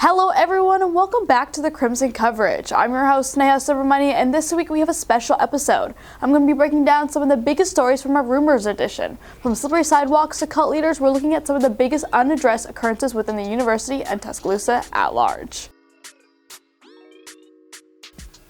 Hello everyone and welcome back to the Crimson coverage. I'm your host Sneha Subramani and this week we have a special episode. I'm going to be breaking down some of the biggest stories from our Rumors edition. From slippery sidewalks to cult leaders, we're looking at some of the biggest unaddressed occurrences within the university and Tuscaloosa at large.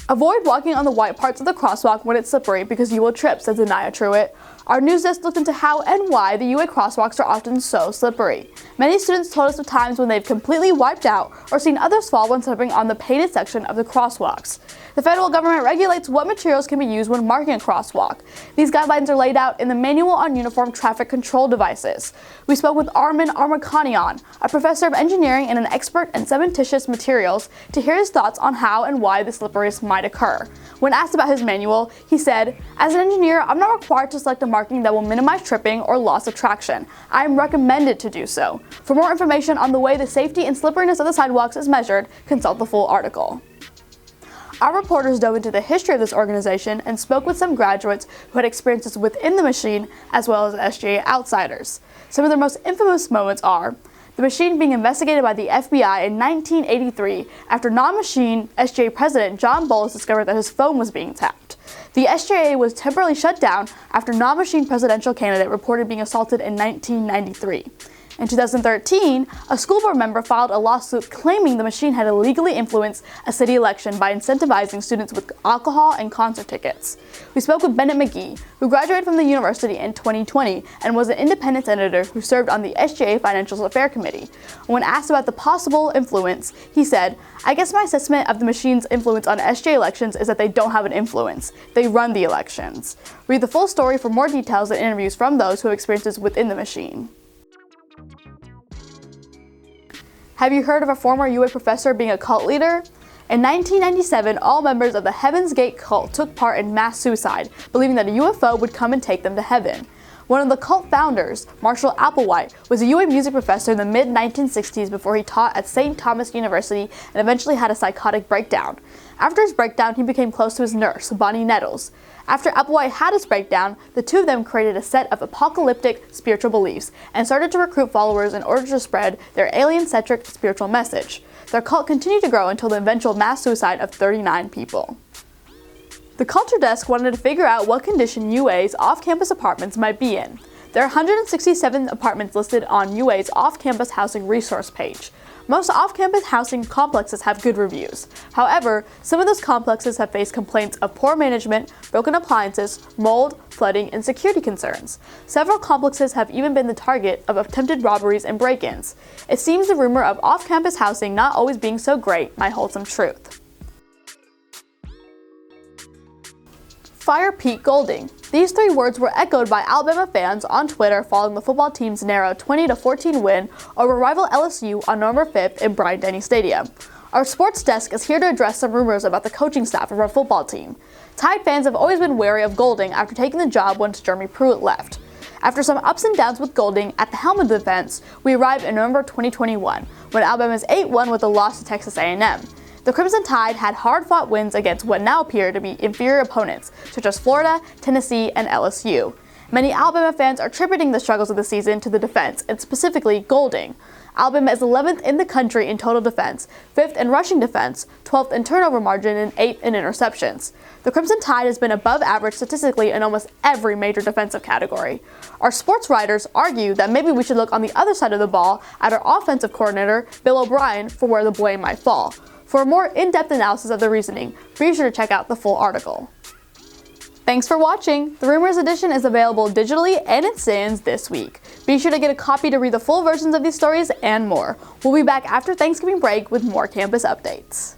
Avoid walking on the white parts of the crosswalk when it's slippery because you will trip, says Anaya Truitt. Our news desk looked into how and why the UA crosswalks are often so slippery. Many students told us of times when they've completely wiped out or seen others fall when slipping on the painted section of the crosswalks. The federal government regulates what materials can be used when marking a crosswalk. These guidelines are laid out in the Manual on Uniform Traffic Control Devices. We spoke with Armin Armakanian, a professor of engineering and an expert in cementitious materials, to hear his thoughts on how and why the slipperiness might occur. When asked about his manual, he said, "As an engineer, I'm not required to select a marking that will minimize tripping or loss of traction. I am recommended to do so. For more information on the way the safety and slipperiness of the sidewalks is measured, consult the full article." Our reporters dove into the history of this organization and spoke with some graduates who had experiences within the machine as well as SGA outsiders. Some of their most infamous moments are the machine being investigated by the FBI in 1983 after non-machine SGA president John Bowles discovered that his phone was being tapped. The SGA was temporarily shut down after non-machine presidential candidate reported being assaulted in 1993. In 2013, a school board member filed a lawsuit claiming the machine had illegally influenced a city election by incentivizing students with alcohol and concert tickets. We spoke with Bennett McGee, who graduated from the university in 2020 and was an independent senator who served on the SGA Financial Affairs Committee. When asked about the possible influence, he said, "I guess my assessment of the machine's influence on SGA elections is that they don't have an influence. They run the elections." Read the full story for more details and interviews from those who have experiences within the machine. Have you heard of a former UA professor being a cult leader? In 1997, all members of the Heaven's Gate cult took part in mass suicide, believing that a UFO would come and take them to heaven. One of the cult founders, Marshall Applewhite, was a UA music professor in the mid-1960s before he taught at St. Thomas University and eventually had a psychotic breakdown. After his breakdown, he became close to his nurse, Bonnie Nettles. After Applewhite had his breakdown, the two of them created a set of apocalyptic spiritual beliefs and started to recruit followers in order to spread their alien-centric spiritual message. Their cult continued to grow until the eventual mass suicide of 39 people. The Culture Desk wanted to figure out what condition UA's off-campus apartments might be in. There are 167 apartments listed on UA's off-campus housing resource page. Most off-campus housing complexes have good reviews. However, some of those complexes have faced complaints of poor management, broken appliances, mold, flooding, and security concerns. Several complexes have even been the target of attempted robberies and break-ins. It seems the rumor of off-campus housing not always being so great might hold some truth. Fire Pete Golding. These three words were echoed by Alabama fans on Twitter following the football team's narrow 20-14 win over rival LSU on November 5th in Bryant-Denny Stadium. Our sports desk is here to address some rumors about the coaching staff of our football team. Tide fans have always been wary of Golding after taking the job once Jeremy Pruitt left. After some ups and downs with Golding at the helm of the defense, we arrived in November 2021 when Alabama's 8-1 with a loss to Texas A&M. The Crimson Tide had hard-fought wins against what now appear to be inferior opponents, such as Florida, Tennessee, and LSU. Many Alabama fans are attributing the struggles of the season to the defense, and specifically Golding. Alabama is 11th in the country in total defense, 5th in rushing defense, 12th in turnover margin, and 8th in interceptions. The Crimson Tide has been above average statistically in almost every major defensive category. Our sports writers argue that maybe we should look on the other side of the ball at our offensive coordinator, Bill O'Brien, for where the blame might fall. For a more in-depth analysis of the reasoning, be sure to check out the full article. Thanks for watching! The Rumors edition is available digitally and in stands this week. Be sure to get a copy to read the full versions of these stories and more. We'll be back after Thanksgiving break with more campus updates.